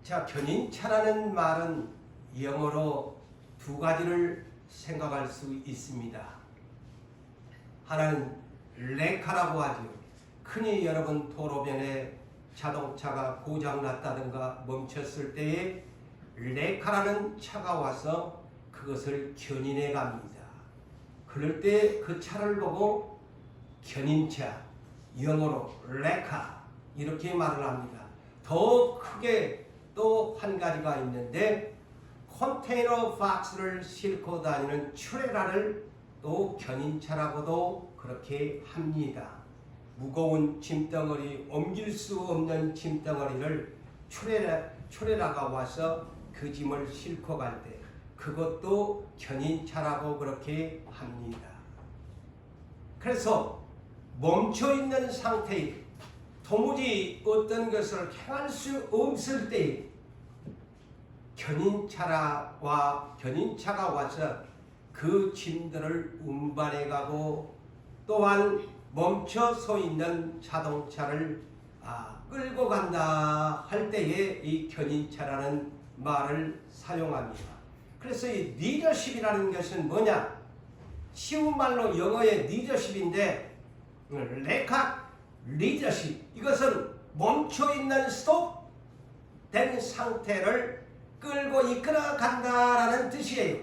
자, 견인차라는 말은 영어로 두 가지를 생각할 수 있습니다. 하나는 레카라고 하죠. 흔히 여러분 도로변에 자동차가 고장났다든가 멈췄을 때에 레카라는 차가 와서 그것을 견인해 갑니다. 그럴 때 그 차를 보고 견인차, 영어로 레카 이렇게 말을 합니다. 더 크게 또 한 가지가 있는데 컨테이너 박스를 싣고 다니는 트레라를 또 견인차라고도 그렇게 합니다. 무거운 짐덩어리, 옮길 수 없는 짐덩어리를 트레라가 와서 그 짐을 싣고 갈 때 그것도 견인차라고 그렇게 합니다. 그래서 멈춰있는 상태에 도무지 어떤 것을 행할 수 없을 때 견인차가 와서 그 짐들을 운반해 가고 또한 멈춰 서 있는 자동차를 끌고 간다 할 때에 이 견인차라는 말을 사용합니다. 그래서 이 리더십이라는 것은 뭐냐? 쉬운 말로 영어의 리더십인데 레카 리더십, 이것은 멈춰있는 스톱된 상태를 끌고 이끌어 간다라는 뜻이에요.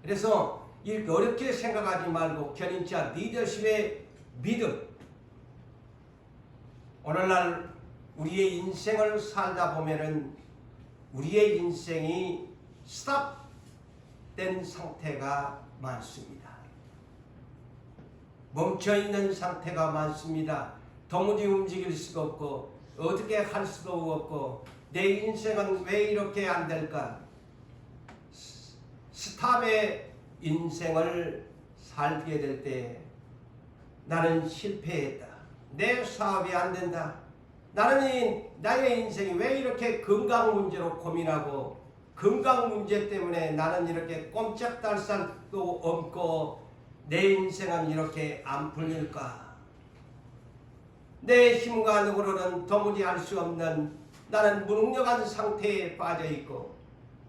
그래서 이렇게 어렵게 생각하지 말고 견인차 리더십의 믿음. 오늘날 우리의 인생을 살다 보면은 우리의 인생이 스탑된 상태가 많습니다. 멈춰있는 상태가 많습니다. 도무지 움직일 수가 없고 어떻게 할 수도 없고 내 인생은 왜 이렇게 안 될까? 스탑의 인생을 살게 될 때 나는 실패했다. 내 사업이 안 된다. 나의 인생이 왜 이렇게 건강 문제로 고민하고 건강 문제 때문에 나는 이렇게 꼼짝달싹도 없고 내 인생은 이렇게 안 풀릴까? 내 힘과 능으로는 도무지 할 수 없는 나는 무능력한 상태에 빠져 있고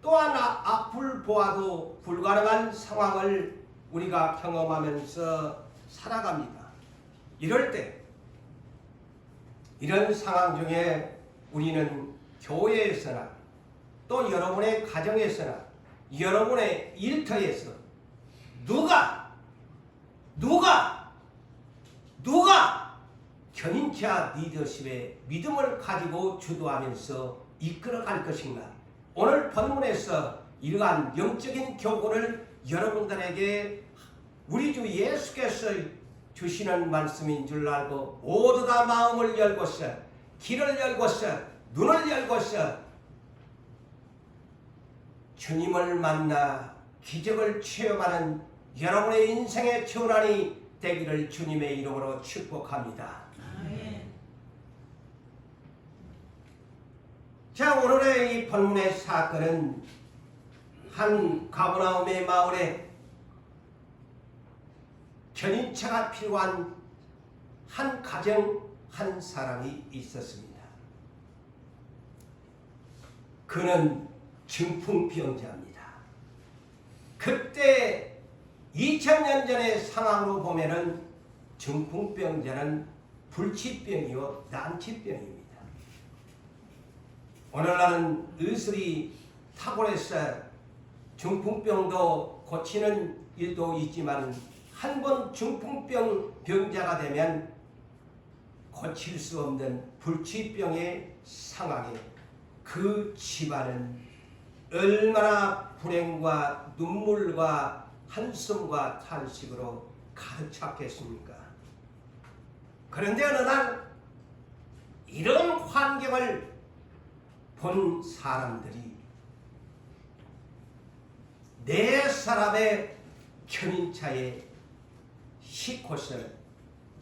또한 앞을 보아도 불가능한 상황을 우리가 경험하면서 살아갑니다. 이럴 때 이런 상황 중에 우리는 교회에서나 또 여러분의 가정에서나 여러분의 일터에서 누가 견인차 리더십의 믿음을 가지고 주도하면서 이끌어갈 것인가? 오늘 본문에서 이러한 영적인 교훈을 여러분들에게 우리 주 예수께서 주시는 말씀인 줄 알고 모두 다 마음을 열고서 귀를 열고서 눈을 열고서 주님을 만나 기적을 체험하는 여러분의 인생의 전환이 되기를 주님의 이름으로 축복합니다. 자, 오늘의 이 본문의 사건은 한 가버나움의 마을에 견인차가 필요한 한 가정 한 사람이 있었습니다. 그는 중풍병자입니다. 그때 2000년 전의 상황으로 보면은 중풍병자는 불치병이요 난치병입니다. 오늘날은 의술이 탁월해서 중풍병도 고치는 일도 있지만 한 번 중풍병 병자가 되면 고칠 수 없는 불치병의 상황에 그 집안은 얼마나 불행과 눈물과 한숨과 탄식으로 가득 찼겠습니까? 그런데 어느 날 이런 환경을 본 사람들이 네 사람의 견인차에 싣고서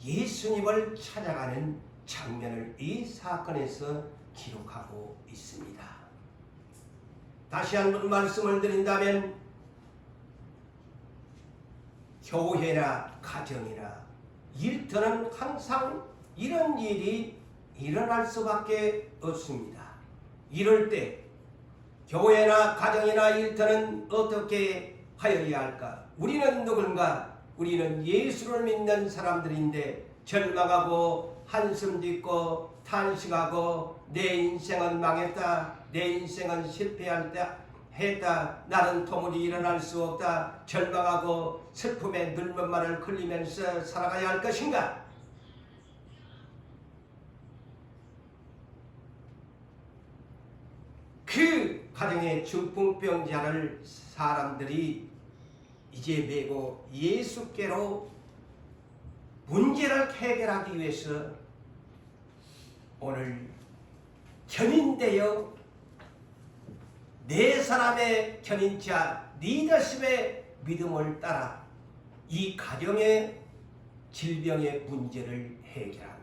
예수님을 찾아가는 장면을 이 사건에서 기록하고 있습니다. 다시 한번 말씀을 드린다면 교회나 가정이나 일터는 항상 이런 일이 일어날 수밖에 없습니다. 이럴 때 교회나 가정이나 일터는 어떻게 하여야 할까? 우리는 누군가? 우리는 예수를 믿는 사람들인데 절망하고 한숨 짓고 탄식하고 내 인생은 망했다. 내 인생은 했다. 나는 도무지 일어날 수 없다. 절망하고 슬픔에 늙은 말을 흘리면서 살아가야 할 것인가? 그 가정의 중풍병자를 사람들이 이제 메고 예수께로 문제를 해결하기 위해서 오늘 견인되어 네 사람의 견인자 리더십의 믿음을 따라 이 가정의 질병의 문제를 해결합니다.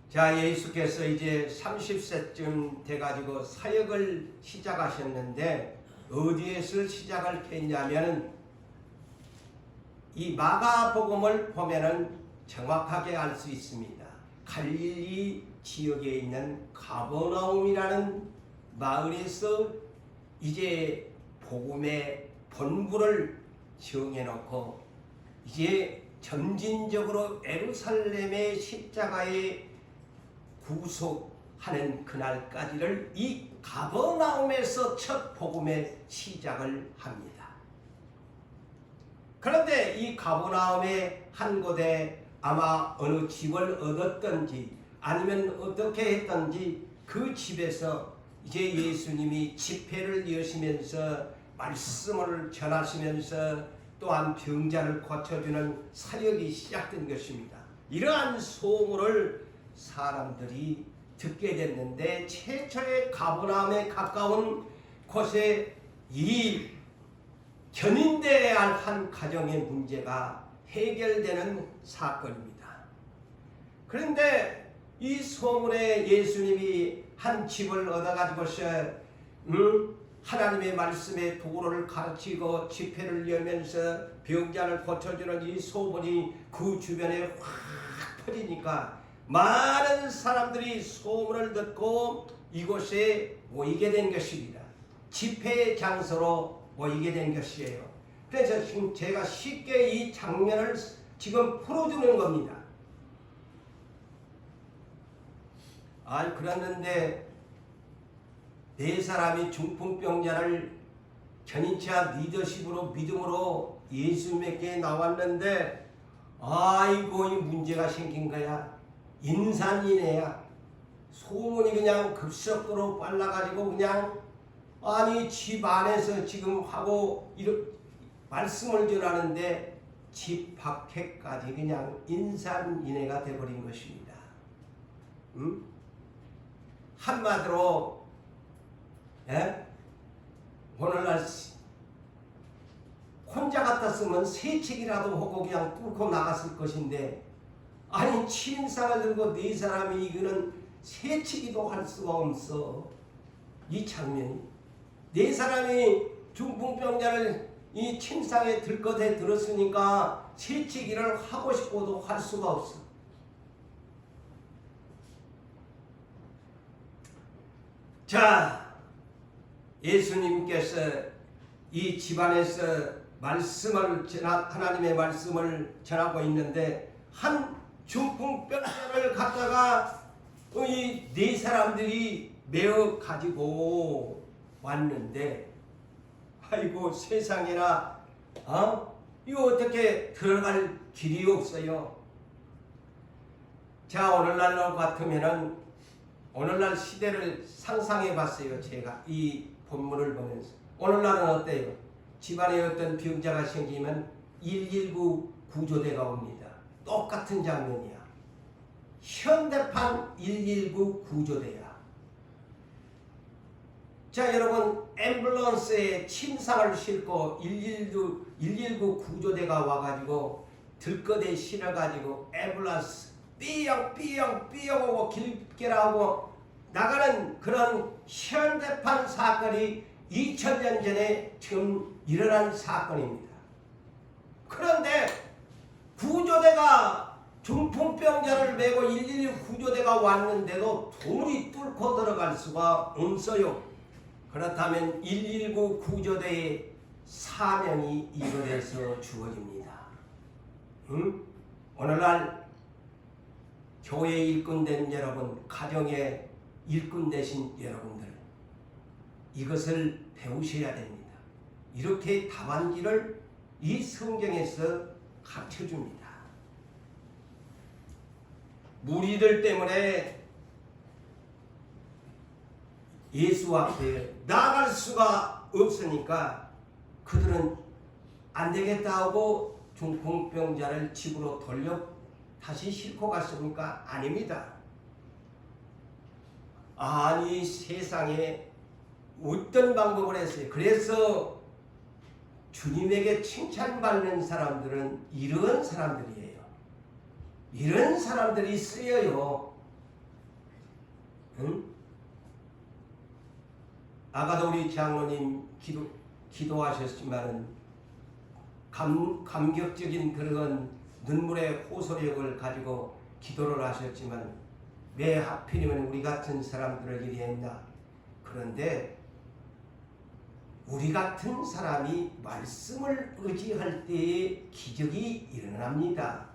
자, 예수께서 이제 30세쯤 돼가지고 사역을 시작하셨는데 어디에서 시작을 했냐면 이 마가복음을 보면은 정확하게 알 수 있습니다. 갈릴리 지역에 있는 가버나움이라는 마을에서 이제 복음의 본부를 정해놓고 이제 점진적으로 예루살렘의 십자가에 구속하는 그날까지를 이 가버나움에서 첫 복음의 시작을 합니다. 그런데 이 가버나움의 한 곳에 아마 어느 집을 얻었던지 아니면 어떻게 했던지 그 집에서 이제 예수님이 집회를 여시면서 말씀을 전하시면서 또한 병자를 고쳐주는 사역이 시작된 것입니다. 이러한 소문을 사람들이 듣게 됐는데 최초의 가버나움에 가까운 곳에 이 견인되어야 할 한 가정의 문제가 해결되는 사건입니다. 그런데 이 소문에 예수님이 한 집을 얻어가지고서 하나님의 말씀의 도를 가르치고 집회를 열면서 병자를 고쳐주는 이 소문이 그 주변에 확 퍼지니까 많은 사람들이 소문을 듣고 이곳에 모이게 된 것입니다. 집회 장소로 모이게 된 것이에요. 그래서 지금 제가 쉽게 이 장면을 지금 풀어주는 겁니다. 그랬는데 네 사람이 중풍병자를 견인차 리더십으로 믿음으로 예수님께 나왔는데 아이고 이 문제가 생긴 거야. 인산인해야. 소문이 그냥 급속도로 빨라가지고 그냥 집 안에서 지금 하고 말씀을 전하는데 집 밖에까지 그냥 인산인해가 돼버린 것입니다. 한마디로 오늘날 혼자 같았으면 세책이라도 하고 그냥 뚫고 나갔을 것인데 침상을 들고 네 사람이 이거는 세치기도 할 수가 없어. 이 장면이 네 사람이 중풍병자를 이 침상에 들것에 들었으니까 세치기를 하고 싶어도 할 수가 없어. 자, 예수님께서 이 집안에서 하나님의 말씀을 전하고 있는데 한 중풍병자를 갖다가 이 네 사람들이 메어 가지고 왔는데 아이고 세상에나 이거 어떻게 들어갈 길이 없어요. 자, 오늘날 같으면은 오늘날 시대를 상상해 봤어요. 제가 이 본문을 보면서 오늘날은 어때요? 집안에 어떤 병자가 생기면 119 구조대가 옵니다. 똑같은 장면이야. 현대판 119 구조대야. 자, 여러분 앰뷸런스에 침상을 싣고 119 구조대가 와가지고 들것에 실어가지고 앰뷸런스 삐용 하고 길게라고 나가는 그런 현대판 사건이 2000년 전에 지금 일어난 사건입니다. 그런데 구조대가 중풍병자를 메고 112 구조대가 왔는데도 도무지 뚫고 들어갈 수가 없어요. 그렇다면 119 구조대의 사명이 이것에서 주어집니다. 오늘날 교회 일꾼 된 여러분, 가정의 일꾼 되신 여러분들, 이것을 배우셔야 됩니다. 이렇게 답안지를 이 성경에서 가르쳐줍니다. 무리들 때문에 예수 앞에 나아갈 수가 없으니까 그들은 안 되겠다 하고 중풍병자를 집으로 돌려 다시 싣고 갔습니까? 아닙니다. 아니, 세상에 어떤 방법을 했어요. 그래서 주님에게 칭찬받는 사람들은 이런 사람들이에요. 이런 사람들이 쓰여요. 응? 아까도 우리 장로님 기도하셨지만은 감격적인 그런 눈물의 호소력을 가지고 기도를 하셨지만 왜 하필이면 우리 같은 사람들을 이리 했나? 그런데 우리 같은 사람이 말씀을 의지할 때에 기적이 일어납니다.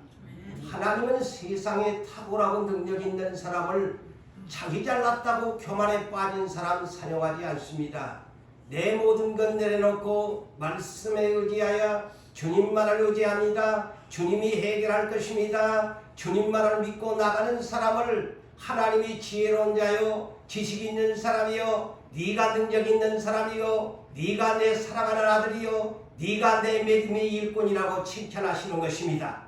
하나님은 세상에 탁월하고 능력 있는 사람을 자기 잘났다고 교만에 빠진 사람 사용하지 않습니다. 내 모든 것 내려놓고 말씀에 의지하여 주님만을 의지합니다. 주님이 해결할 것입니다. 주님만을 믿고 나가는 사람을 하나님이 지혜로운 자요, 지식 있는 사람이요, 네가 능력 있는 사람이요, 네가 내 사랑하는 아들이요, 네가 내 믿음의 일꾼이라고 칭찬하시는 것입니다.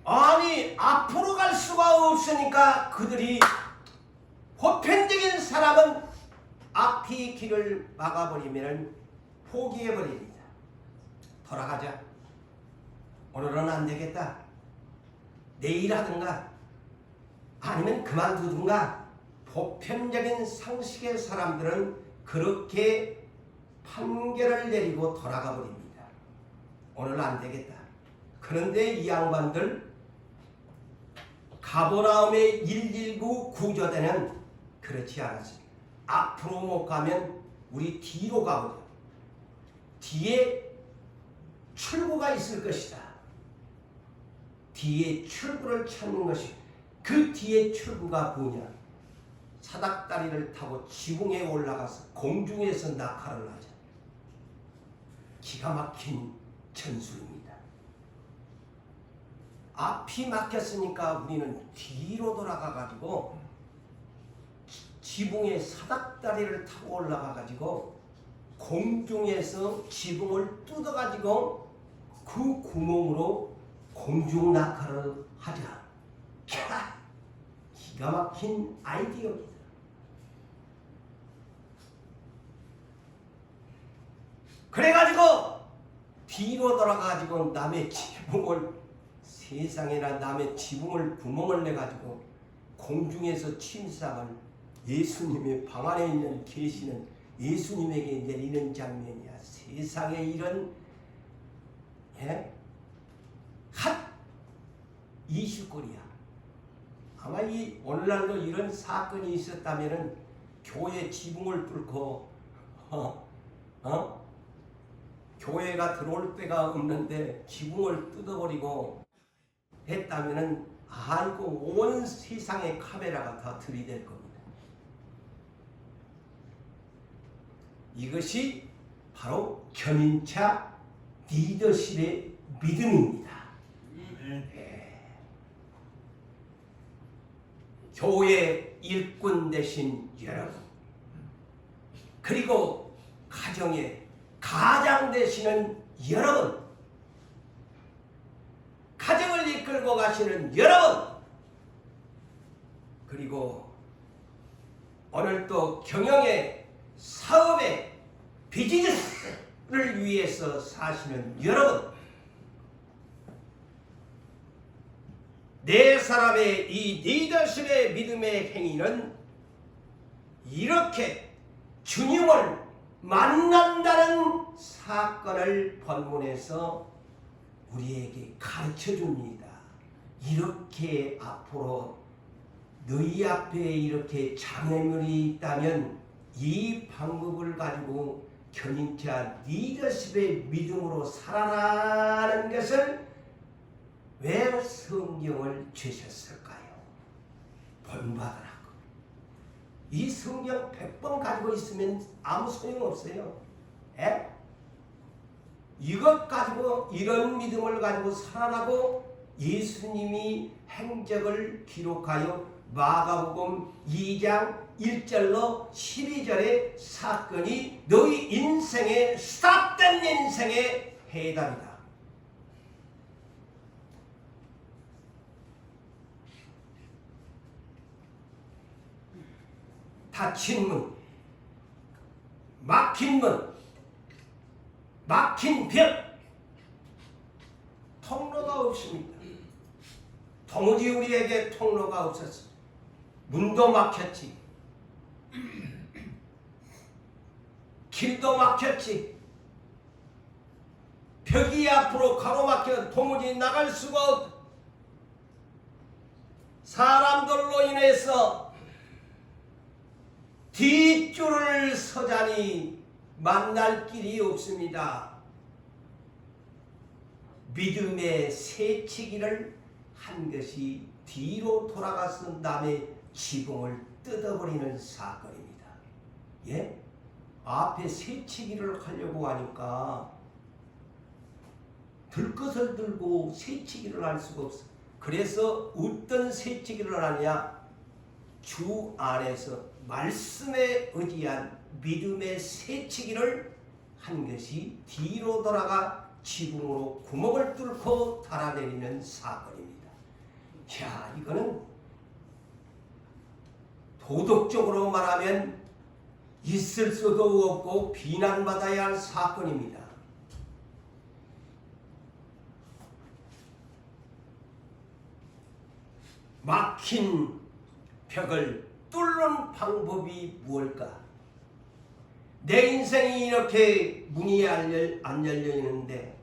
아니, 앞으로 갈 수가 없으니까 그들이 보편적인 사람은 앞이 길을 막아버리면 포기해버립니다. 돌아가자. 오늘은 안 되겠다. 내일 하든가 아니면 그만두든가. 보편적인 상식의 사람들은 그렇게 판결을 내리고 돌아가 버립니다. 오늘 안 되겠다. 그런데 이 양반들 가버나움의 119 구조대는 그렇지 않았습니다. 앞으로 못 가면 우리 뒤로 가보자. 뒤에 출구가 있을 것이다. 뒤에 출구를 찾는 것이, 그 뒤에 출구가 뭐냐? 사닥다리를 타고 지붕에 올라가서 공중에서 낙하를 하자. 기가 막힌 전술입니다. 앞이 막혔으니까 우리는 뒤로 돌아가 가지고 지붕에 사닥다리를 타고 올라가 가지고 공중에서 지붕을 뜯어 가지고 그 구멍으로 공중 낙하를 하자. 기가 막힌 아이디어입니다. 그래가지고 뒤로 돌아가지고 남의 지붕을, 세상에나 남의 지붕을 구멍을 내가지고 공중에서 침상을 예수님의 방 안에 있는 계시는 예수님에게 내리는 장면이야. 세상에 이런 핫 이슈거리야. 아마 이 오늘날도 이런 사건이 있었다면은 교회 지붕을 뚫고 교회가 들어올 데가 없는데 지붕을 뜯어버리고 했다면은 아이고 온 세상의 카메라가 다 들이댈 겁니다. 이것이 바로 견인차 리더십의 믿음입니다. 교회 일꾼 되신 여러분, 그리고 가정의 가장 되시는 여러분, 가정을 이끌고 가시는 여러분, 그리고 오늘 또 경영의 사업의 비즈니스를 위해서 사시는 여러분, 네 사람의 이 리더십의 믿음의 행위는 이렇게 주님을 만난다는 사건을 본문에서 우리에게 가르쳐 줍니다. 이렇게 앞으로 너희 앞에 이렇게 장애물이 있다면 이 방법을 가지고 견인케 한 리더십의 믿음으로 살아라는 것을 왜 성경을 주셨을까요? 본받으라고. 이 성경 100번 가지고 있으면 아무 소용없어요. 에? 이것 가지고 이런 믿음을 가지고 살아라고 예수님이 행적을 기록하여 마가복음 2장 1절로 12절의 사건이 너희 인생의 스탑된 인생의 해답이다. 닫힌 문, 막힌 문, 막힌 벽, 통로가 없습니다. 도무지 우리에게 통로가 없었어. 문도 막혔지, 길도 막혔지, 벽이 앞으로 가로막혀 도무지 나갈 수가 없. 사람들로 인해서 뒷줄을 서자니 만날 길이 없습니다. 믿음의 새치기를 한 것이 뒤로 돌아가서 남의 지붕을 뜯어버리는 사건입니다. 예? 앞에 새치기를 하려고 하니까 들것을 들고 새치기를 할 수가 없어. 그래서 어떤 새치기를 하냐? 주 안에서 말씀에 의지한 믿음의 새치기를 한 것이 뒤로 돌아가 지붕으로 구멍을 뚫고 달아내리는 사건입니다. 자, 이거는 도덕적으로 말하면 있을 수도 없고 비난받아야 할 사건입니다. 막힌 벽을 뚫는 방법이 무엇일까? 내 인생이 이렇게 문이 안 열려 있는데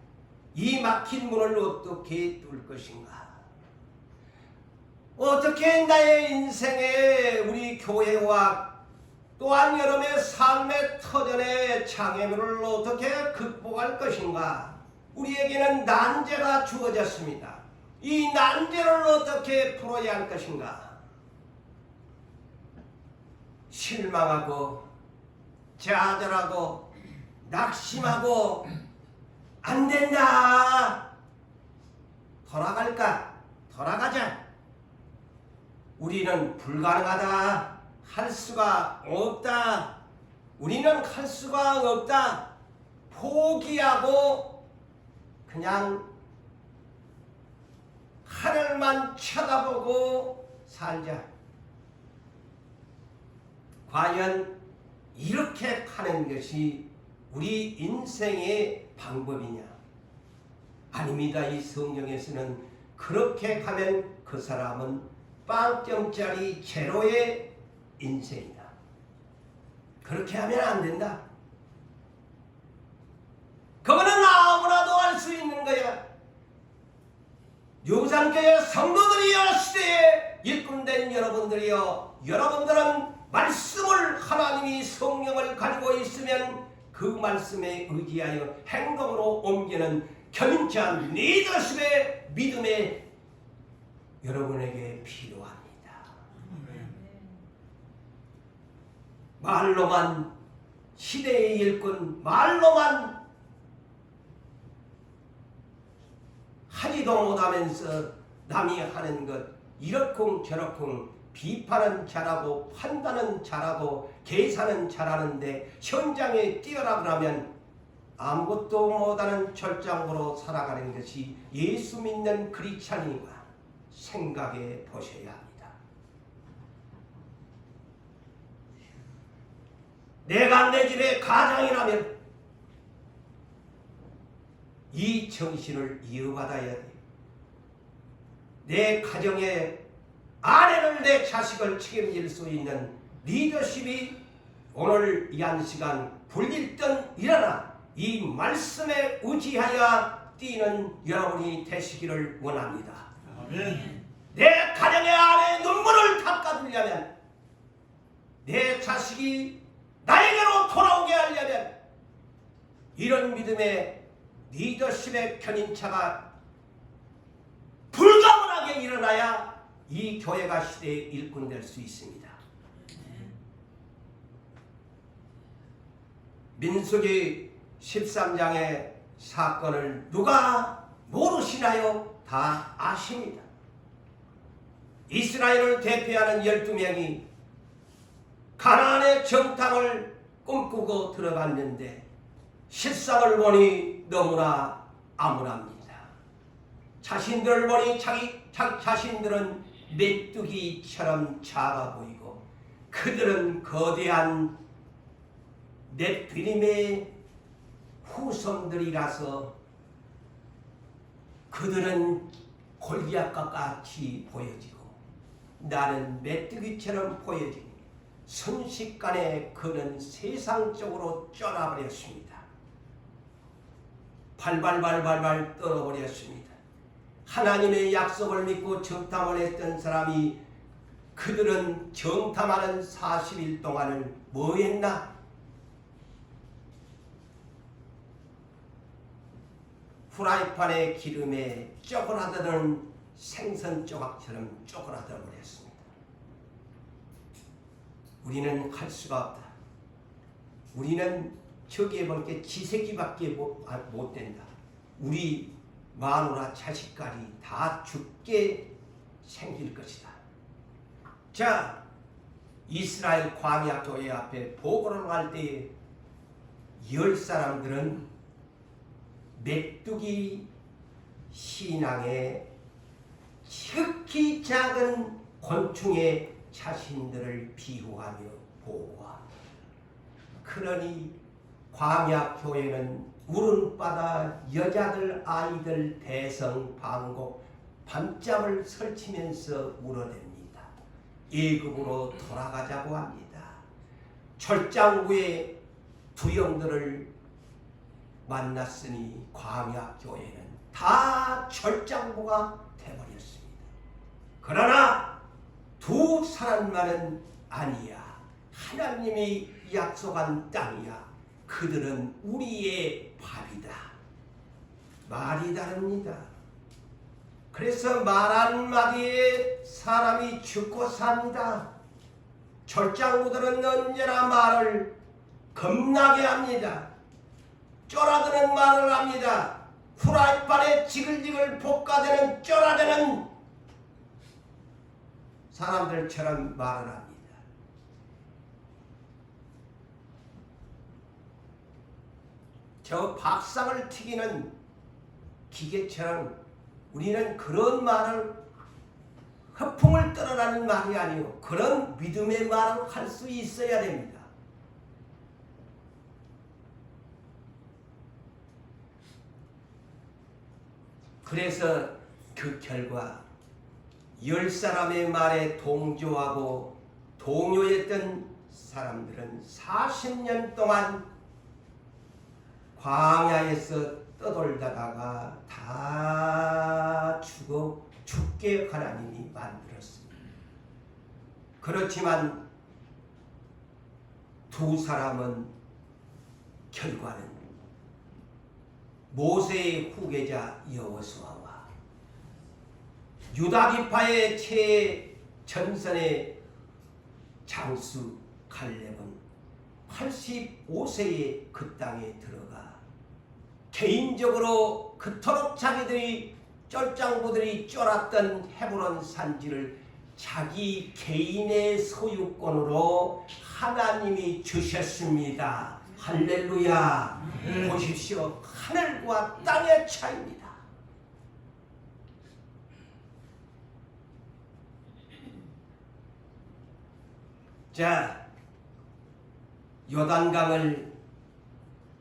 이 막힌 문을 어떻게 뚫을 것인가? 어떻게 나의 인생에 우리 교회와 또한 여러분의 삶의 터전의 장애물을 어떻게 극복할 것인가? 우리에게는 난제가 주어졌습니다. 이 난제를 어떻게 풀어야 할 것인가? 실망하고 좌절하고 낙심하고 안 된다. 돌아갈까? 돌아가자. 우리는 불가능하다. 할 수가 없다. 우리는 할 수가 없다. 포기하고 그냥 하늘만 쳐다보고 살자. 과연 이렇게 하는 것이 우리 인생의 방법이냐? 아닙니다. 이 성경에서는 그렇게 가면 그 사람은 빵점짜리 제로의 인생이다. 그렇게 하면 안 된다. 그거는 아무나도 할 수 있는 거야. 유산교회 성도들이여, 시대에 일꾼된 여러분들이여, 여러분들은 말씀을, 하나님이 성령을 가지고 있으면 그 말씀에 의지하여 행동으로 옮기는 견인치 않은 리더십의 믿음에 여러분에게 필요합니다. 말로만 시대의 일꾼, 말로만 하지도 못하면서 남이 하는 것 이러쿵 저러쿵 비판은 잘하고 판단은 잘하고 계산은 잘하는데 현장에 뛰어라 그러면 아무것도 못하는 절장으로 살아가는 것이 예수 믿는 크리스찬인가 생각해 보셔야 합니다. 내가 내 집의 가장이라면 이 정신을 이어받아야 돼. 내 가정의 아내를, 내 자식을 책임질 수 있는 리더십이 오늘 이 한 시간 불일등 일어나 이 말씀에 의지하여 뛰는 여러분이 되시기를 원합니다. 아멘. 내 가정의 안에 눈물을 닦아주려면, 내 자식이 나에게로 돌아오게 하려면 이런 믿음의 리더십의 견인차가 불가분하게 일어나야 이 교회가 시대의 일꾼 될 수 있습니다. 민수기 13장의 사건을 누가 모르시나요? 다 아십니다. 이스라엘을 대표하는 12명이 가나안의 정탐을 꿈꾸고 들어갔는데 실상을 보니 너무나 암울합니다. 자신들을 보니 자기 자신들은 메뚜기처럼 작아 보이고 그들은 거대한 넷피림의 후손들이라서 그들은 골리앗과 같이 보여지고 나는 메뚜기처럼 보여지니 순식간에 그는 세상적으로 쫄아버렸습니다. 발발발발발 떨어버렸습니다. 하나님의 약속을 믿고 정탐을 했던 사람이 그들은 정탐하는 40일 동안을 뭐 했나? 프라이팬의 기름에 쪼그라드는 생선 조각처럼 쪼그라들어 버렸습니다. 우리는 할 수가 없다. 우리는 저기에 볼 게 지새끼밖에 못 된다. 우리 마누라 자식까지 다 죽게 생길 것이다. 자, 이스라엘 광야 교회 앞에 보고를 할 때 10사람들은 메뚜기 신앙에 지극히 작은 곤충의 자신들을 비유하며 보고합니다. 그러니 광야 교회는 울음바다 여자들 아이들 대성 방곡 밤잠을 설치면서 울어댑니다. 애굽으로 돌아가자고 합니다. 철장구의 두 영들을 만났으니 광야 교회는 다 철장구가 되어버렸습니다. 그러나 두 사람만은 아니야. 하나님이 약속한 땅이야. 그들은 우리의 밥이다. 말이 다릅니다. 그래서 말 한마디에 사람이 죽고 삽니다. 철장구들은 언제나 말을 겁나게 합니다. 쫄아드는 말을 합니다. 프라이팬에 지글지글 볶아대는 쫄아대는 사람들처럼 말을 합니다. 저 밥상을 튀기는 기계처럼 우리는 그런 말을 허풍을 떨어라는 말이 아니요 그런 믿음의 말을 할 수 있어야 됩니다. 그래서 그 결과 10사람의 말에 동조하고 동요했던 사람들은 40년 동안 광야에서 떠돌다가 다 죽게 하나님이 만들었습니다. 그렇지만 두 사람은 결과는 모세의 후계자 여호수아와 유다기파의 최전선의 장수 갈렙은 85세에 그 땅에 들어가 개인적으로 그토록 자기들이 쫄장부들이 쫄았던 헤브론 산지를 자기 개인의 소유권으로 하나님이 주셨습니다. 할렐루야. 보십시오. 하늘과 땅의 차이입니다. 자, 요단강을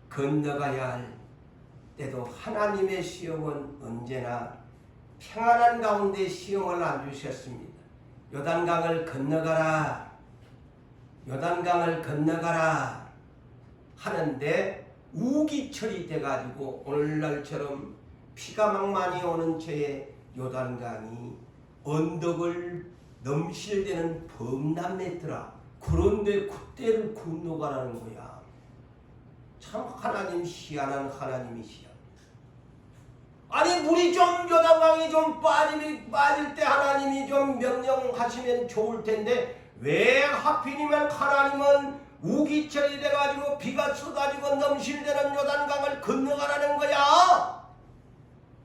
건너가야 할 때도 하나님의 시험은 언제나 평안한 가운데 시험을 안 주셨습니다. 요단강을 건너가라. 요단강을 건너가라 하는데 우기철이 돼가지고 오늘날처럼 피가 막 많이 오는 채에 요단강이 언덕을 넘실대는 범람했더라. 그런데 그때를 건너가라는 거야. 참 하나님 희한한 하나님이시야. 아니 물이 좀 요단강이 좀 빠질 때 하나님이 좀 명령하시면 좋을 텐데 왜 하필이면 하나님은 우기철이 돼가지고 비가 쏟아지고 넘실대는 요단강을 건너가라는 거야?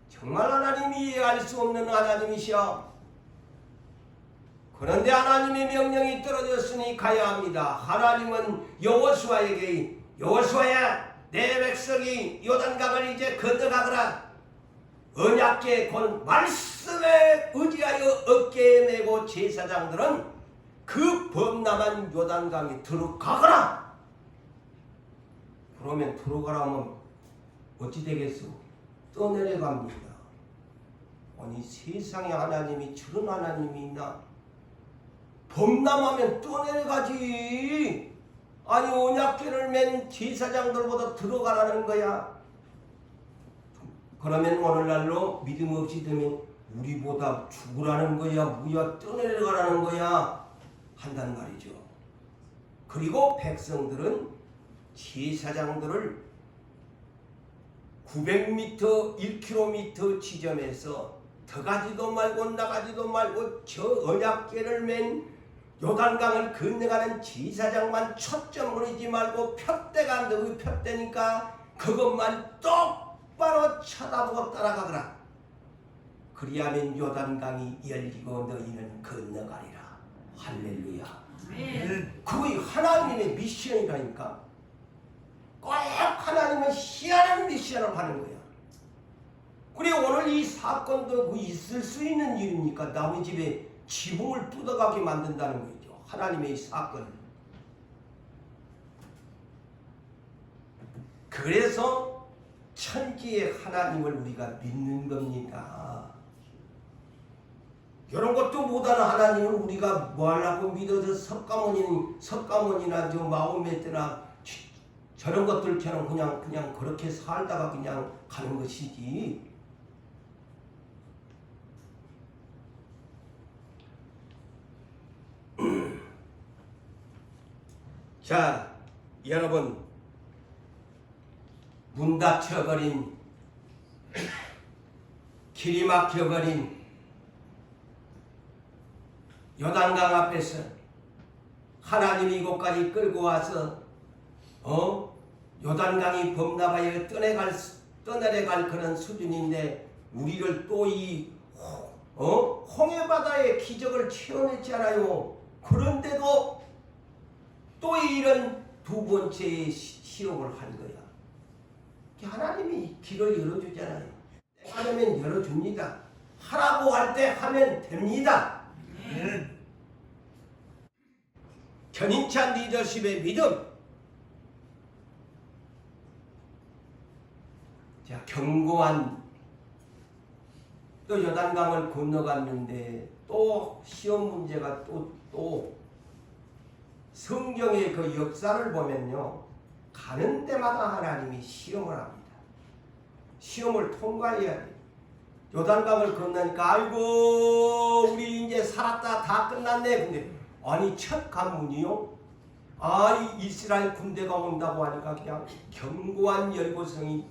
정말 하나님이 이해할 수 없는 하나님이시여. 그런데 하나님의 명령이 떨어졌으니 가야 합니다. 하나님은 여호수아에게 여호수아야 내 백성이 요단강을 이제 건너가거라. 언약궤 곧 말씀에 의지하여 어깨에 메고 제사장들은 그 범람한 요단강에 들어가거라. 그러면 들어가라면 어찌 되겠소? 떠내려갑니다. 아니 세상에 하나님이 저런 하나님이 있나? 범람하면 떠내려가지. 아니 언약궤를 맨 제사장들보다 들어가라는 거야. 그러면 오늘날로 믿음 없이 되면 우리보다 죽으라는 거야, 뭐야, 떠내려가라는 거야 한단 말이죠. 그리고 백성들은 제사장들을 900m, 1km 지점에서 들어가지도 말고 나가지도 말고 저 언약궤를 맨 요단강을 건너가는 제사장만 초점 보내지 말고 푯대가 너희 푯대니까 그것만 똑바로 쳐다보고 따라가거라. 그리하면 요단강이 열리고 너희는 건너가리라. 할렐루야. 그게 하나님의 미션이라니까. 꼭 하나님은 희한한 미션을 하는 거야. 그래 오늘 이 사건도 있을 수 있는 일입니까? 남의 집에 지붕을 뜯어가게 만든다는 거죠. 하나님의 사건. 그래서 천지의 하나님을 우리가 믿는 겁니다. 이런 것도 못하는 하나님을 우리가 뭐 하려고 믿어서 석가모니나 저 마호메트나 저런 것들처럼 그냥 그렇게 살다가 그냥 가는 것이지. 자, 여러분, 문 닫혀버린, 길이 막혀버린 요단강 앞에서 하나님이 이곳까지 끌고 와서 요단강이 범람하여 떠내려갈 그런 수준인데 우리를 또 이 홍해바다의 기적을 체험했잖아요. 그런데도 또 이런 두 번째 시험을 한 거야. 하나님이 길을 열어주잖아요. 하면 열어줍니다. 하라고 할 때 하면 됩니다. 견인찬 리더십의 믿음. 자, 견고한 또 요단강을 건너갔는데 또 시험 문제가 또 성경의 그 역사를 보면요, 가는 데마다 하나님이 시험을 합니다. 시험을 통과해야 돼요. 요단강을 건너니까 아이고 우리 이제 살았다 다 끝났네. 근데 아니 첫 관문이요? 아니 이스라엘 군대가 온다고 하니까 그냥 견고한 열고성이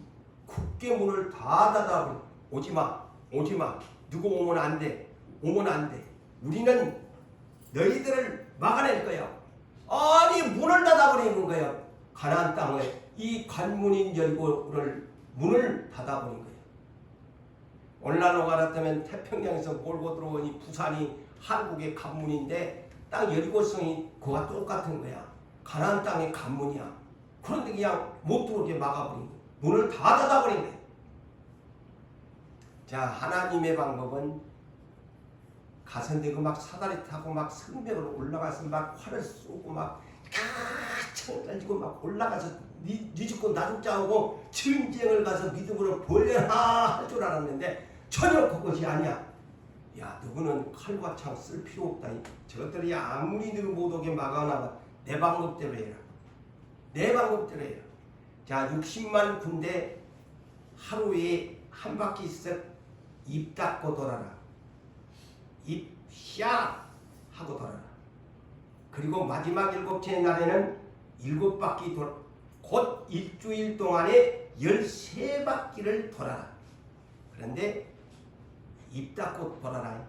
굳게 문을 다 닫아버려. 오지마 누구 오면 안돼. 우리는 너희들을 막아낼 거야. 아니 문을 닫아버리는 거야. 가나안 땅에 이 관문인 열고를 문을 닫아버린 거야. 오늘날로 말하자면 태평양에서 몰고 들어오니 부산이 한국의 관문인데 딱 여리고성이 그와 똑같은 거야. 가나안 땅의 관문이야. 그런데 그냥 못 들어오게 막아버린 거야. 문을 다 닫아버린 거야. 자, 하나님의 방법은 가선대고 막 사다리 타고 막 성벽으로 올라가서 막 활을 쏘고 막 창 가지고 막 올라가서 니 죽고 나 죽자 하고 전쟁을 가서 믿음으로 벌려라 할 줄 알았는데 전혀 그것이 아니야. 야, 너는 칼과 창 쓸 필요 없다. 저것들이 아무리 너를 못 오게 막아놔 내 방법대로 해라. 내 방법대로 해라. 자, 60만 군데 하루에 한 바퀴씩 입 닫고 돌아라. 입 샤 하고 돌아라. 그리고 마지막 7째 날에는 7바퀴 곧 일주일 동안에 13바퀴를 돌아라. 그런데 입 닫고 돌아라.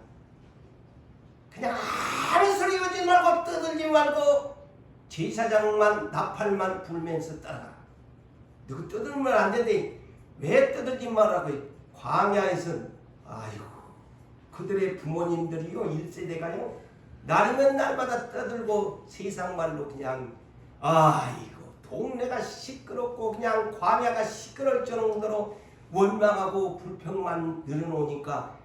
그냥 아무 소리 하지 말고 떠들지 말고 제사장만 나팔만 불면서 따라가. 너그 떠들면 안 되는데 왜 떠들지 말라고. 광야에선 아이고 그들의 부모님들이요 1세대가요 날이면 날마다 떠들고 세상말로 그냥 아이고 동네가 시끄럽고 그냥 광야가 시끄러울 정도로 원망하고 불평만 늘어놓으니까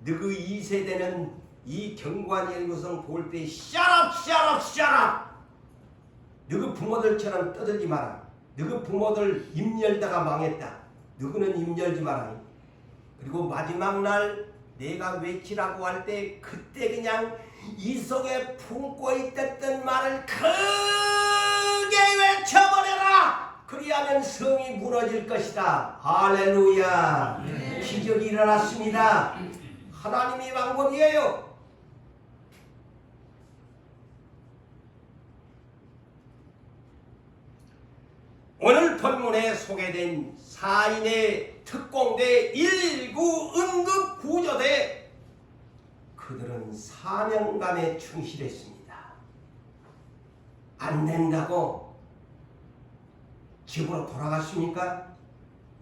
너그 2세대는 이 경관의 구성 볼 때 샤랍 너그 부모들처럼 떠들지 마라. 너그 부모들 입 열다가 망했다. 너그는 입 열지 마라. 그리고 마지막 날 내가 외치라고 할 때 그때 그냥 이 속에 품고 있던 말을 크게 외쳐버려라. 그리하면 성이 무너질 것이다. 할렐루야. 기적이 일어났습니다. 하나님의 방법이에요. 오늘 본문에 소개된 4인의 특공대 1구 응급 구조대 그들은 사명감에 충실했습니다. 안 된다고 집으로 돌아갔습니까?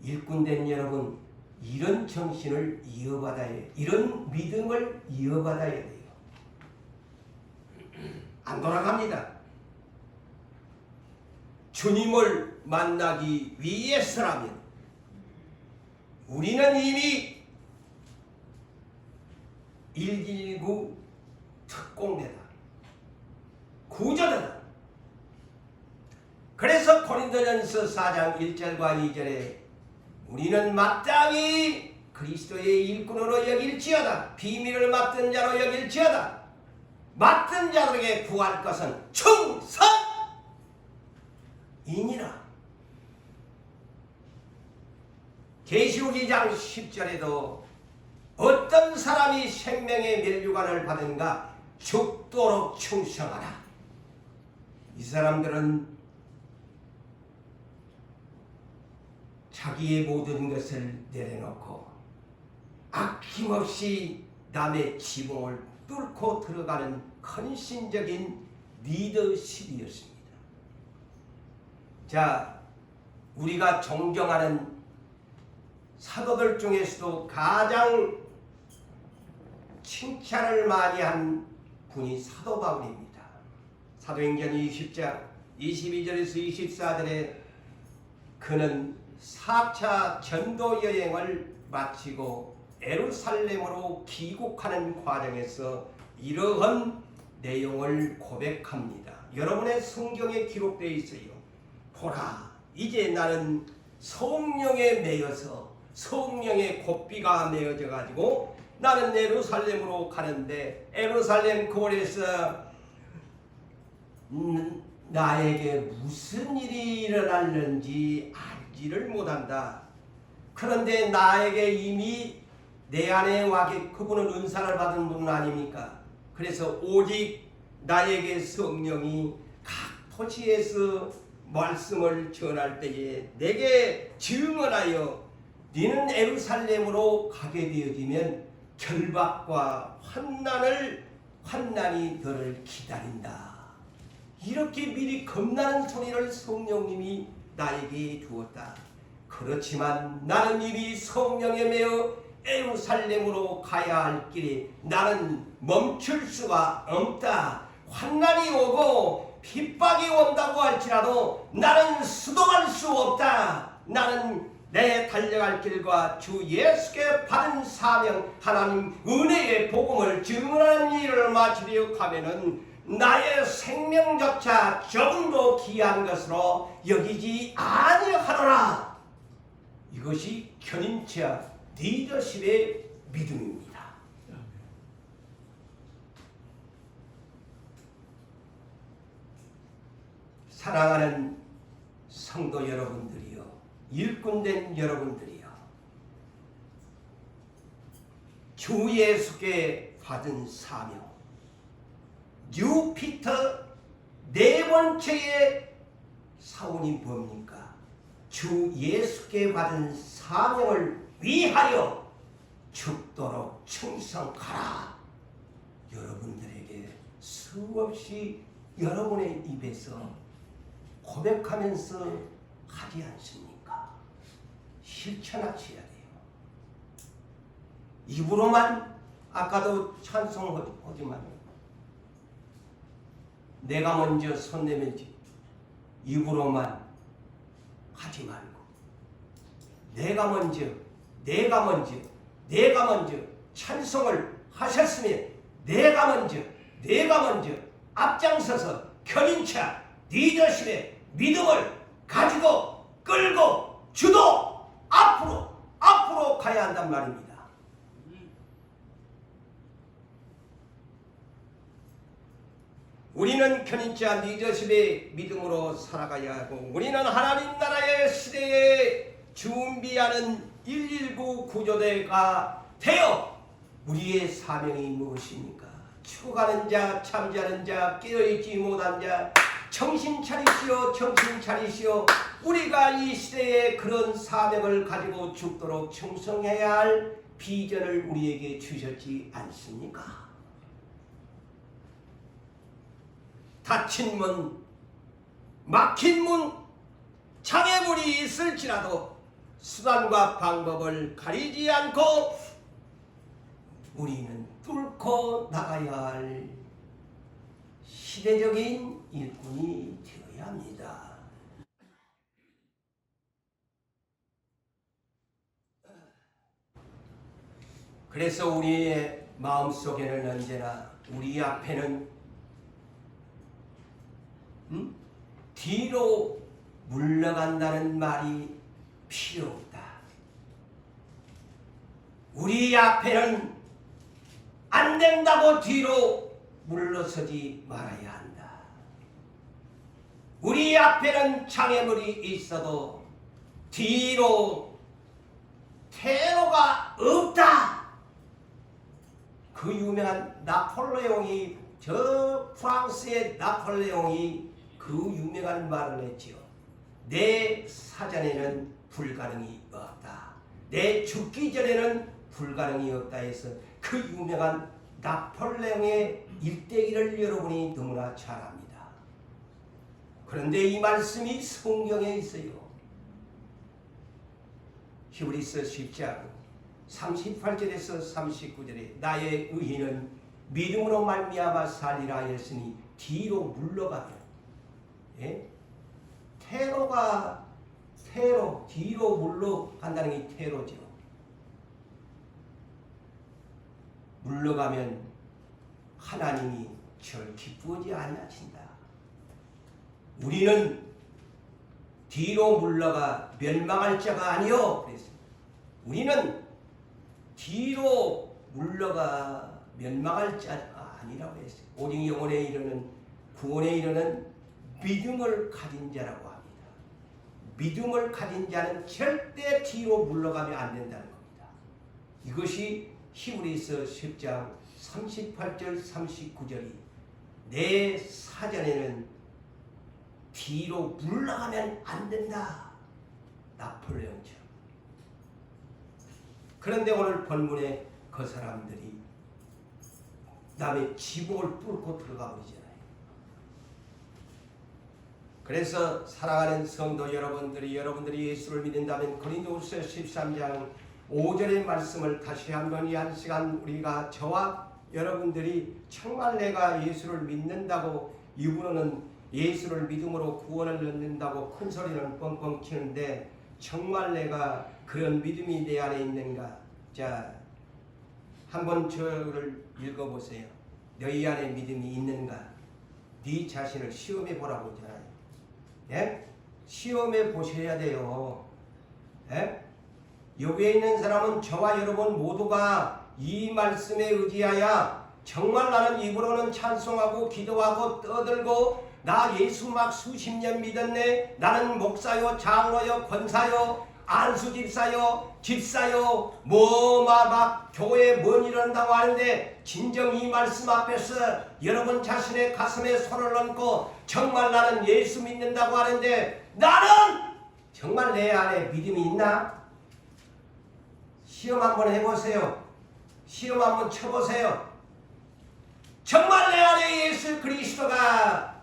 일꾼된 여러분 이런 정신을 이어받아야 해요. 이런 믿음을 이어받아야 돼요. 안 돌아갑니다. 주님을 만나기 위해서라면 우리는 이미 119 특공대다. 구조대다. 그래서 고린도전서 4장 1절과 2절에 우리는 마땅히 그리스도의 일꾼으로 여길지어다. 비밀을 맡은 자로 여길지어다. 맡은 자들에게 구할 것은 충성이니라. 계시록 2장 10절에도 어떤 사람이 생명의 면류관을 받은가 죽도록 충성하라. 이 사람들은 자기의 모든 것을 내려놓고 아낌없이 남의 지붕을 뚫고 들어가는 헌신적인 리더십이었습니다. 자, 우리가 존경하는 사도들 중에서도 가장 칭찬을 많이 한 분이 사도 바울입니다. 사도행전 20장 22절에서 24절에 그는 4차 전도 여행을 마치고 예루살렘으로 귀국하는 과정에서 이러한 내용을 고백합니다. 여러분의 성경에 기록되어 있어요. 보라, 이제 나는 성령에 매여서 성령의 곱비가 매어져 가지고 나는 예루살렘으로 가는데 예루살렘 거리에서 나에게 무슨 일이 일어날는지 알지를 못한다. 그런데 나에게 이미 내 안에 와게 그분은 은사를 받은 분은 아닙니까? 그래서 오직 나에게 성령이 각 토지에서 말씀을 전할 때에 내게 증언하여 너는 예루살렘으로 가게 되어지면 결박과 환난이 너를 기다린다. 이렇게 미리 겁나는 소리를 성령님이 나에게 주었다. 그렇지만 나는 이미 성령에 매여 예루살렘으로 가야 할 길에 나는 멈출 수가 없다. 환난이 오고 핍박이 온다고 할지라도 나는 수동할 수 없다. 나는 내 달려갈 길과 주 예수께 받은 사명, 하나님 은혜의 복음을 증언하는 일을 마치려 하면은 나의 생명조차 조금도 귀한 것으로 여기지 아니하노라. 이것이 견인체와 리더십의 믿음입니다. 사랑하는 성도 여러분들이요, 일꾼된 여러분들이요, 주 예수께 받은 사명, 뉴 피터 네 번째의 사원이 뭡니까? 주 예수께 받은 사명을 위하여 죽도록 충성하라. 여러분들에게 수없이 여러분의 입에서 고백하면서 하지 않습니까? 실천하셔야 돼요. 입으로만, 아까도 찬송하지만 내가 먼저 손 내밀지, 입으로만 하지 말고 내가 먼저 찬송을 하셨으면 내가 먼저 앞장서서 견인차 리더십의 믿음을 가지고 끌고 주도 앞으로 가야 한단 말입니다. 우리는 견인차 리더십의 믿음으로 살아가야 하고, 우리는 하나님 나라의 시대에 준비하는 119 구조대가 되어 우리의 사명이 무엇입니까? 죽어가는 자, 잠자는 자, 깨어있지 못한 자, 정신 차리시오. 우리가 이 시대에 그런 사명을 가지고 죽도록 충성해야 할 비전을 우리에게 주셨지 않습니까? 닫힌 문, 막힌 문, 장애물이 있을지라도 수단과 방법을 가리지 않고 우리는 뚫고 나가야 할 시대적인 일꾼이 되어야 합니다. 그래서 우리의 마음속에는 언제나 우리 앞에는 뒤로 물러간다는 말이 필요 없다. 우리 앞에는 안 된다고 뒤로 물러서지 말아야 한다. 우리 앞에는 장애물이 있어도 뒤로 퇴로가 없다. 그 유명한 나폴레옹이, 저 프랑스의 나폴레옹이 그 유명한 말을 했지요. 내 사전에는 불가능이 없다. 내 죽기 전에는 불가능이 없다 해서 그 유명한 나폴레옹의 일대기를 여러분이 너무나 잘 압니다. 그런데 이 말씀이 성경에 있어요. 히브리서 10장 38절에서 39절에 나의 의인은 믿음으로 말미암아 살리라 하였으니 뒤로 물러가면, 퇴로, 뒤로 물러간다는 게 퇴로죠. 물러가면 하나님이 절 기쁘지 아니하신다. 우리는 뒤로 물러가 멸망할 자가 아니요. 그랬습니다. 우리는 뒤로 물러가 멸망할 자가 아니라고 했어요. 오직 영혼에 이르는, 구원에 이르는 믿음을 가진 자라고 합니다. 믿음을 가진 자는 절대 뒤로 물러가면 안 된다는 겁니다. 이것이 히브리서 10장 38절 39절이 내 사전에는 뒤로 물러가면 안 된다. 나폴레옹처럼. 그런데 오늘 본문에 그 사람들이 남의 지붕을 뚫고 들어가 버리잖아요. 그래서 사랑하는 성도 여러분들이 예수를 믿는다면 고린도후서 13장 5절의 말씀을 다시 한번 이 한 시간 우리가 저와 여러분들이 정말 내가 예수를 믿는다고 이분은 예수를 믿음으로 구원을 얻는다고 큰 소리는 뻥뻥 치는데 정말 내가 그런 믿음이 내 안에 있는가? 자, 한번 저를 읽어보세요. 너희 안에 믿음이 있는가? 네 자신을 시험해 보라고 하잖아요. 예? 시험해 보셔야 돼요. 예? 여기에 있는 사람은 저와 여러분 모두가 이 말씀에 의지하여 정말 나는 입으로는 찬송하고 기도하고 떠들고 나 예수 막 수십 년 믿었네. 나는 목사요, 장로요, 권사요, 안수집사요, 집사요, 막 교회에 뭔 일한다고 하는데, 진정 이 말씀 앞에서 여러분 자신의 가슴에 손을 얹고 정말 나는 예수 믿는다고 하는데, 나는 정말 내 안에 믿음이 있나? 시험 한번 해보세요. 시험 한번 쳐보세요. 정말 내 안에 예수 그리스도가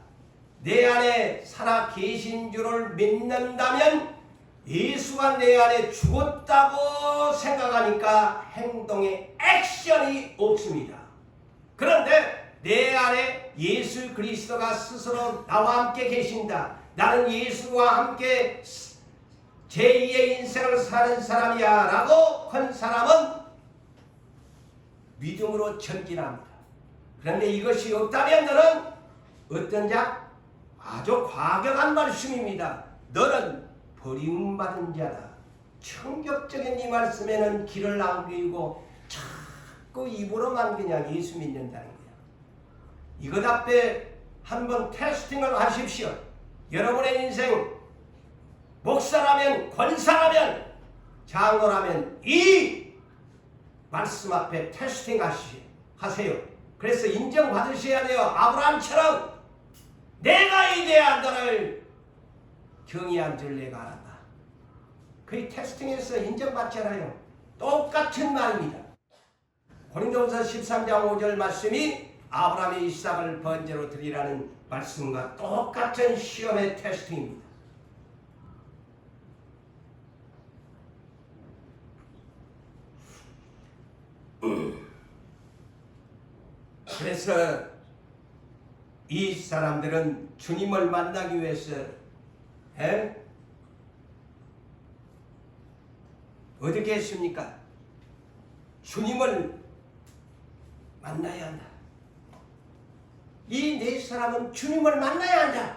내 안에 살아 계신 줄을 믿는다면, 예수가 내 안에 죽었다고 생각하니까 행동에 액션이 없습니다. 그런데 내 안에 예수 그리스도가 스스로 나와 함께 계신다. 나는 예수와 함께 제2의 인생을 사는 사람이야 라고 한 사람은 믿음으로 전진합니다. 그런데 이것이 없다면 너는 어떤 자? 아주 과격한 말씀입니다. 너는 버림받은 자다. 충격적인 이 말씀에는 귀를 안 기울이고 자꾸 입으로만 그냥 예수 믿는다는 거야. 이것 앞에 한번 테스팅을 하십시오. 여러분의 인생 목사라면, 권사라면, 장로라면 이 말씀 앞에 테스팅 하세요. 그래서 인정받으셔야 돼요. 아브라함처럼 내가 이제야 너를 경외한 줄 내가 알았다. 그 테스팅에서 인정받잖아요. 똑같은 말입니다. 고린도후서 13장 5절 말씀이 아브라함이 이삭을 번제로 드리라는 말씀과 똑같은 시험의 테스팅입니다. 그래서 이 사람들은 주님을 만나기 위해서 어떻게 했습니까? 주님을 만나야 한다. 이 네 사람은 주님을 만나야 한다.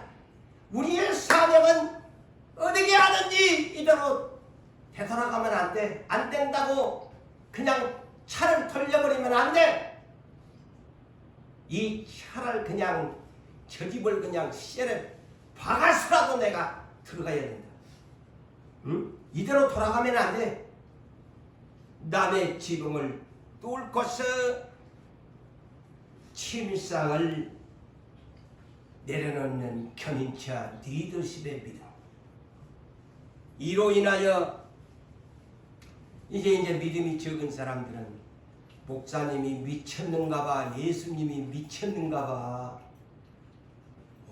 우리의 사명은 어떻게 하든지 이대로 되돌아가면 안 돼. 안 된다고 그냥 차를 돌려버리면 안 돼. 이 차를 그냥 저 집을 그냥 씨를 박아서라도 내가 들어가야 된다. 응? 이대로 돌아가면 안 돼. 남의 지붕을 뚫고서 침상을 내려놓는 견인차 리더십의 믿음. 이로 인하여 이제 믿음이 적은 사람들은 목사님이 미쳤는가봐, 예수님이 미쳤는가봐,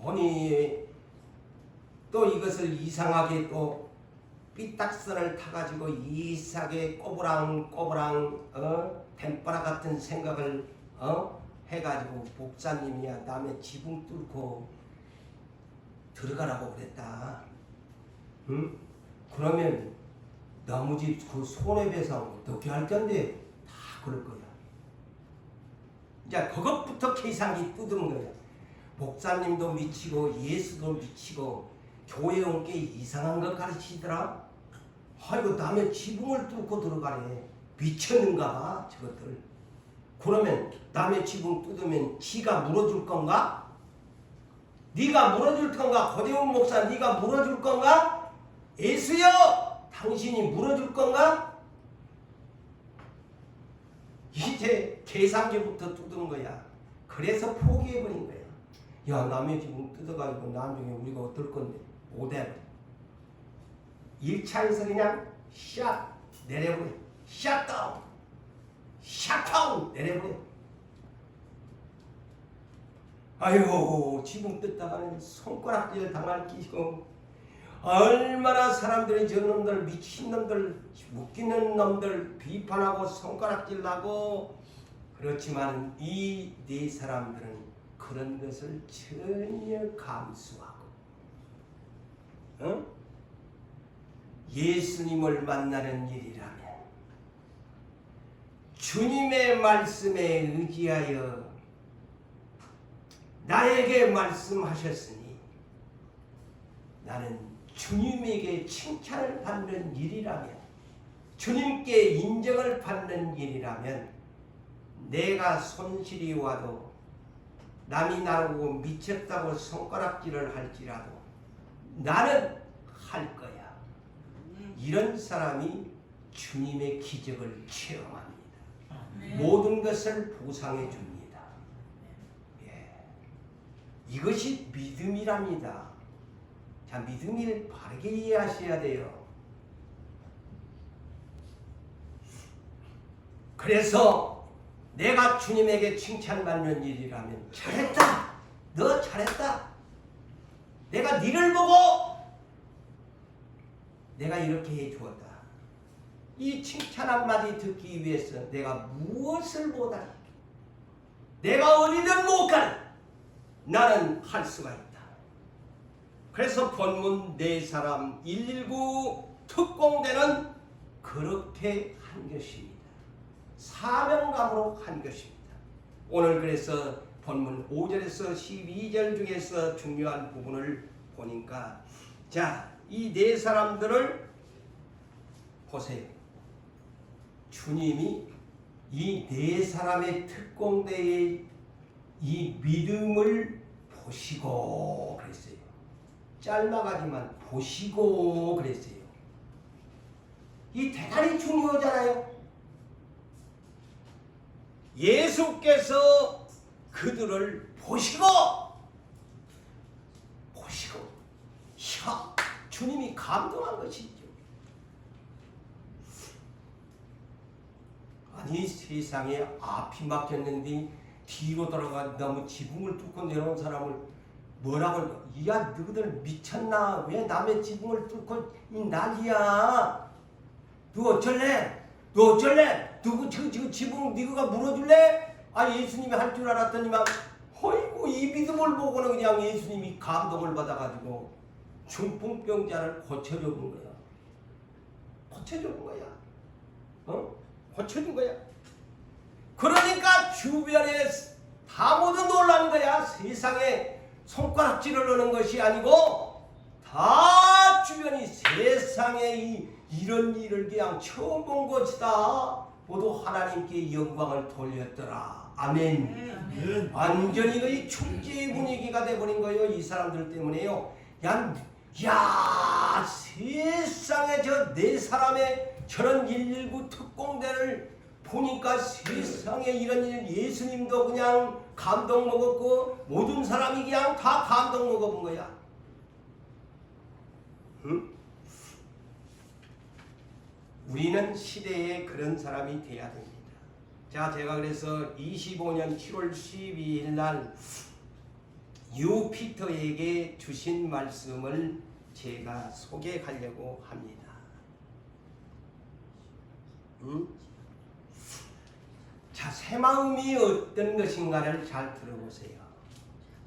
아니 또 이것을 이상하게 또 삐딱선을 타가지고 이상하게 꼬부랑 댐바라 같은 생각을 해가지고 목사님이야 남의 지붕 뚫고 들어가라고 그랬다. 응? 그러면 나머지 그 손해배상 어떻게 할 건데 다 그럴 거야. 이제 그것부터 계산기 뜯은 거야. 목사님도 미치고 예수도 미치고 교회 온 게 이상한 것 가르치더라. 아이고 남의 지붕을 뚫고 들어가래. 미쳤는가 봐 저것들. 그러면 남의 지붕 뜯으면 지가 물어줄 건가? 네가 물어줄 건가? 고대훈 목사 네가 물어줄 건가? 예수여 당신이 물어줄 건가? 이제 계산기부터 뜯은 거야. 그래서 포기해버린 거야. 야 남의 지붕 뜯어가지고 나중에 우리가 어떨 건데 못해. 1차에서 그냥 샷 내려버려. 샷다운 샷다운 내려버려. 아이고 지붕 뜯다가는 손가락질 당할 끼고 얼마나 사람들이 저놈들 미친놈들 웃기는 놈들 비판하고 손가락질 나고. 그렇지만 이 네 사람들은 그런 것을 전혀 감수하고 예수님을 만나는 일이라면 주님의 말씀에 의지하여 나에게 말씀하셨으니 나는 주님에게 칭찬을 받는 일이라면, 주님께 인정을 받는 일이라면 내가 손실이 와도 남이 나를 보고 미쳤다고 손가락질을 할지라도 나는 할 거야. 이런 사람이 주님의 기적을 체험합니다. 모든 것을 보상해 줍니다. 예. 이것이 믿음이랍니다. 자, 믿음을 바르게 이해하셔야 돼요. 그래서 내가 주님에게 칭찬받는 일이라면 잘했다. 너 잘했다. 내가 니를 보고 내가 이렇게 해주었다. 이 칭찬 한마디 듣기 위해서 내가 무엇을 못하니? 내가 어디든 못 가는 나는 할 수가 있다. 그래서 본문 네 사람 119 특공대는 그렇게 한 것입니다. 사명감으로 한 것입니다. 오늘 그래서 본문 5절에서 12절 중에서 중요한 부분을 보니까 자, 이 네 사람들을 보세요. 주님이 이 네 사람의 특공대의 이 믿음을 보시고 그랬어요. 짤막하지만 보시고 그랬어요. 이 대단히 중요하잖아요. 예수께서 그들을 보시고 주님이 감동한 것이죠. 아니 세상에 앞이 막혔는데 뒤로 돌아가 너무 지붕을 뚫고 내려온 사람을 뭐라고 할까? 야 너희들 미쳤나? 왜 남의 지붕을 뚫고 이 난리야? 너 어쩔래? 누구 저 지붕 네가 물어줄래? 아 예수님이 할 줄 알았더니만 어이구 이 믿음을 보고는 그냥 예수님이 감동을 받아가지고 중풍병자를 고쳐준 거야. 고쳐준 거야. 고쳐준 거야. 그러니까 주변에 다 모두 놀란 거야. 세상에 손가락질을 하는 것이 아니고 다 주변이 세상에 이런 일을 그냥 처음 본 것이다. 모두 하나님께 영광을 돌렸더라. 아멘. 완전히 그 축제의 분위기가 돼버린 거예요. 이 사람들 때문에요. 야 세상에 저 네 사람의 저런 119 특공대를 보니까 세상에 이런 일 예수님도 그냥 감동 먹었고 모든 사람이 그냥 다 감동 먹어본 거야. 응? 우리는 시대에 그런 사람이 돼야 됩니다. 자, 제가 그래서 25년 7월 12일 날 유피터에게 주신 말씀을 제가 소개하려고 합니다. 자, 새 마음이 어떤 것인가를 잘 들어보세요.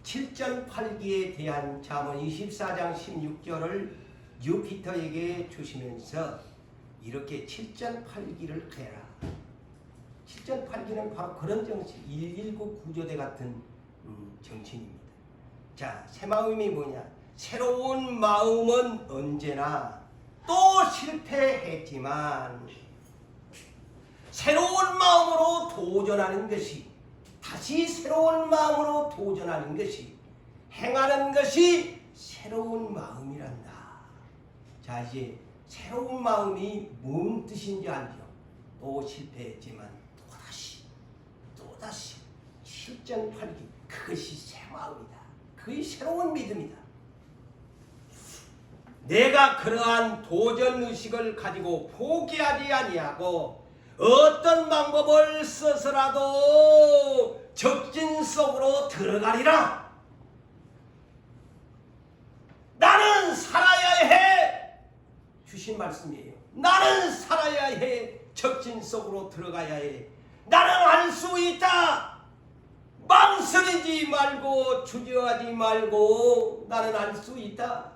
7전8기에 대한 잠언 24장 16절을 유피터에게 주시면서 이렇게 7전8기를 해라. 7전8기는 바로 그런 정신, 119 구조대 같은 정신입니다. 자, 새 마음이 뭐냐? 새로운 마음은 언제나 또 실패했지만 새로운 마음으로 도전하는 것이 다시 새로운 마음으로 도전하는 것이 행하는 것이 새로운 마음이란다. 자, 이제 새로운 마음이 뭔 뜻인지 알죠? 또 실패했지만 또다시 7전8기 그것이 새 마음이다. 그것이 새로운 믿음이다. 내가 그러한 도전의식을 가지고 포기하지 아니하고 어떤 방법을 써서라도 적진 속으로 들어가리라. 나는 살아야 해. 주신 말씀이에요. 나는 살아야 해. 적진 속으로 들어가야 해. 나는 할 수 있다. 망설이지 말고 주저하지 말고 나는 할 수 있다.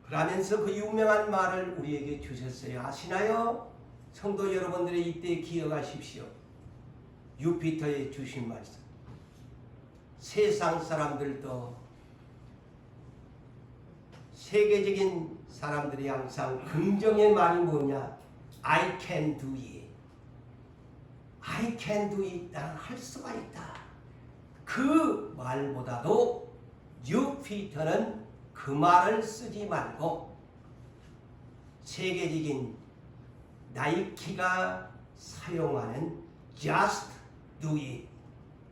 그러면서 그 유명한 말을 우리에게 주셨어요. 아시나요? 성도 여러분들이 이때 기억하십시오. 유피터에 주신 말씀. 세상 사람들도 세계적인 사람들이 항상 긍정의 말이 뭐냐? I can do it. I can do it. 나는 할 수가 있다. 그 말보다도 유피터는 그 말을 쓰지 말고 세계적인 나이키가 사용하는 Just do it.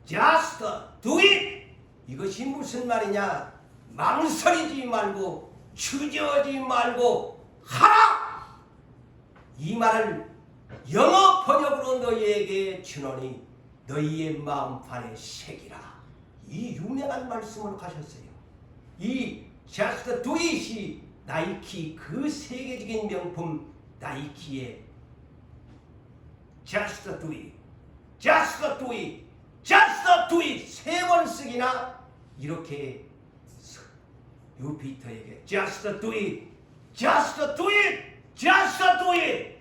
Just do it. 이것이 무슨 말이냐? 망설이지 말고 주저하지 말고 하라. 이 말을 영어 번역으로 너희에게 주노니 너희의 마음판에 새기라. 이 유명한 말씀을 하셨어요. 이 Just do it이 나이키 그 세계적인 명품 나이키의 Just do it, Just do it, Just do it 세 번 쓰기나 이렇게 유피터에게 Just do it, Just do it, Just do it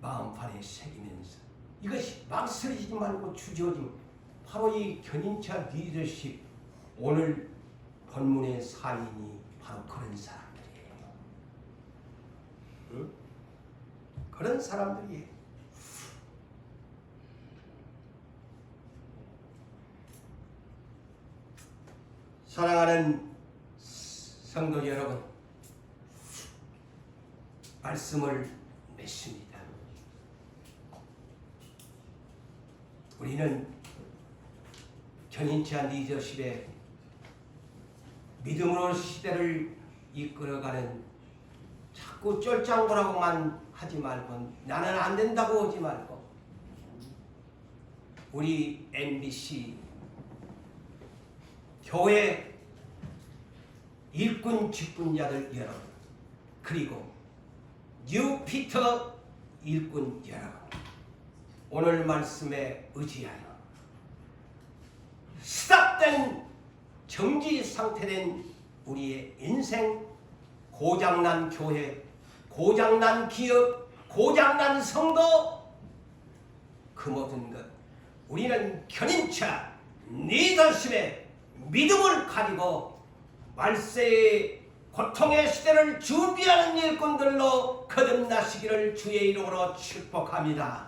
마음판에 새기면서 이것이 망설이지 말고 주저하지 말고 바로 이 견인차 리더십 오늘 본문의 사인이 바로 그런 사람들이에요. 응? 그런 사람들이에요. 사랑하는 성도 여러분, 말씀을 맺습니다. 우리는 견인차 리더십의 믿음으로 시대를 이끌어가는 자꾸 쫄짱구라고만 하지 말고 나는 안 된다고 하지 말고 우리 MBC 교회 일꾼 직분자들 여러분 그리고 유피터 일꾼 여러분 오늘 말씀에 의지하여 스탑된 정지 상태된 우리의 인생 고장난 교회 고장난 기업 고장난 성도 그 모든 것 우리는 견인차 리더십의 믿음을 가지고 말세의 고통의 시대를 준비하는 일꾼들로 거듭나시기를 주의 이름으로 축복합니다.